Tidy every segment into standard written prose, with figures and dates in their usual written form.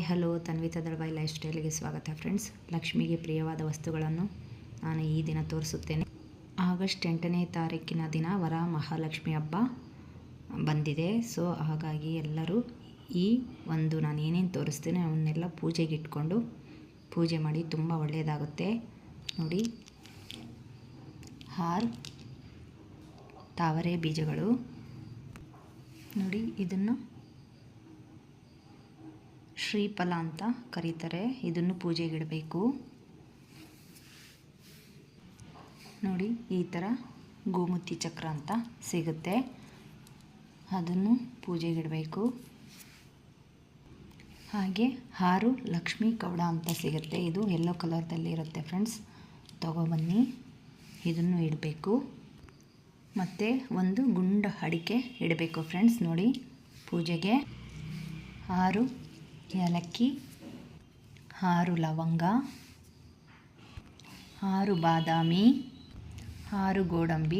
Hello, Tanvitha ದಳವಾಯಿ life ಸ್ಟೈಲ್ಗೆ ಸ್ವಾಗತ friends. ಲಕ್ಷ್ಮಿಗೆ ಪ್ರಿಯವಾದ ವಸ್ತುಗಳನ್ನು ನಾನು ಈ ದಿನ ತೋರಿಸುತ್ತೇನೆ. ಆಗಸ್ಟ್ 8ನೇ ತಾರೀಕಿನ ದಿನ ವರ ಮಹಾಲಕ್ಷ್ಮಿ ಹಬ್ಬ ಬಂದಿದೆ. ಸೊ ಹಾಗಾಗಿ ಎಲ್ಲರೂ ನಾನು ಏನೇನು ತೋರಿಸ್ತೀನಿ ಅವನ್ನೆಲ್ಲ ಪೂಜೆಗೆ ಇಟ್ಕೊಂಡು ಪೂಜೆ ಮಾಡಿ, ತುಂಬ ಒಳ್ಳೆಯದಾಗುತ್ತೆ. ನೋಡಿ, ತಾವರೆ ಬೀಜಗಳು ನೋಡಿ, ಇದನ್ನು ಶ್ರೀಫಲ ಅಂತ ಕರೀತಾರೆ. ಇದನ್ನು ಪೂಜೆಗೆ ಇಡಬೇಕು. ನೋಡಿ, ಈ ಥರ ಗೋಮೂತಿ ಚಕ್ರ ಅಂತ ಸಿಗುತ್ತೆ, ಅದನ್ನು ಪೂಜೆಗೆ ಇಡಬೇಕು. ಹಾಗೆ 6 ಲಕ್ಷ್ಮೀ ಕವಡ ಅಂತ ಸಿಗುತ್ತೆ. ಇದು ಯೆಲ್ಲೋ ಕಲರ್ದಲ್ಲಿ ಇರುತ್ತೆ ಫ್ರೆಂಡ್ಸ್, ತಗೊಬನ್ನಿ. ಇದನ್ನು ಇಡಬೇಕು. ಮತ್ತು ಒಂದು ಗುಂಡ ಅಡಿಕೆ ಇಡಬೇಕು ಫ್ರೆಂಡ್ಸ್. ನೋಡಿ, ಪೂಜೆಗೆ 6 ಏಲಕ್ಕಿ, 6 ಲವಂಗ, 6 ಬಾದಾಮಿ, 6 ಗೋಡಂಬಿ.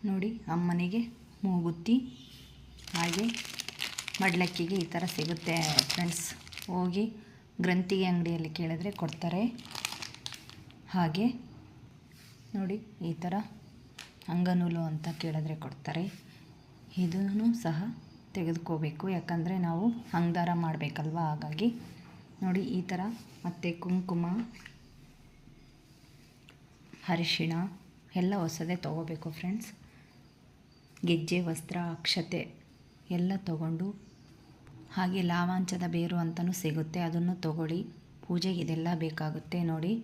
ನೋಡಿ, ಅಮ್ಮನಿಗೆ ಮೂಗುತ್ತಿ, ಹಾಗೆ ಮಡ್ಲಕ್ಕಿಗೆ ಈ ಥರ ಸಿಗುತ್ತೆ ಫ್ರೆಂಡ್ಸ್. ಹೋಗಿ ಗ್ರಂಥಿಗೆ ಅಂಗಡಿಯಲ್ಲಿ ಕೇಳಿದ್ರೆ ಕೊಡ್ತಾರೆ. ಹಾಗೆ ನೋಡಿ, ಈ ಥರ ಅಂಗನೂಲು ಅಂತ ಕೇಳಿದ್ರೆ ಕೊಡ್ತಾರೆ. ಇದನ್ನು ಸಹ ತೆಗೆದುಕೋಬೇಕು, ಯಾಕಂದರೆ ನಾವು ಅಂಗದಾರ ಮಾಡಬೇಕಲ್ವ, ಹಾಗಾಗಿ. ನೋಡಿ, ಈ ಥರ. ಮತ್ತು ಕುಂಕುಮ, ಅರಿಶಿಣ ಎಲ್ಲ ಹೊಸದೇ ತೊಗೋಬೇಕು ಫ್ರೆಂಡ್ಸ್. ಗೆಜ್ಜೆ, ವಸ್ತ್ರ, ಅಕ್ಷತೆ ಎಲ್ಲ ತಗೊಂಡು, ಹಾಗೆ ಲಾವಾಂಚದ ಬೇರು ಅಂತಲೂ ಸಿಗುತ್ತೆ, ಅದನ್ನು ತಗೊಳ್ಳಿ. ಪೂಜೆಗೆ ಇದೆಲ್ಲ ಬೇಕಾಗುತ್ತೆ. ನೋಡಿ,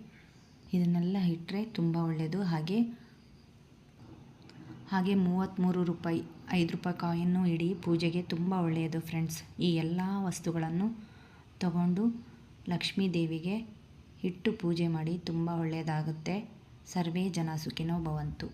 ಇದನ್ನೆಲ್ಲ ಇಟ್ಟರೆ ತುಂಬ ಒಳ್ಳೆಯದು. ಹಾಗೆ 33 ರೂಪಾಯಿ 5 ರೂಪಾಯಿ ಕಾಯಿನ್ನು ಇಡಿ, ಪೂಜೆಗೆ ತುಂಬ ಒಳ್ಳೆಯದು ಫ್ರೆಂಡ್ಸ್. ಈ ಎಲ್ಲ ವಸ್ತುಗಳನ್ನು ತಗೊಂಡು ಲಕ್ಷ್ಮೀ ದೇವಿಗೆ ಇಟ್ಟು ಪೂಜೆ ಮಾಡಿ, ತುಂಬ ಒಳ್ಳೆಯದಾಗುತ್ತೆ. ಸರ್ವೇ ಜನ ಸುಖಿನೋ ಭವಂತು.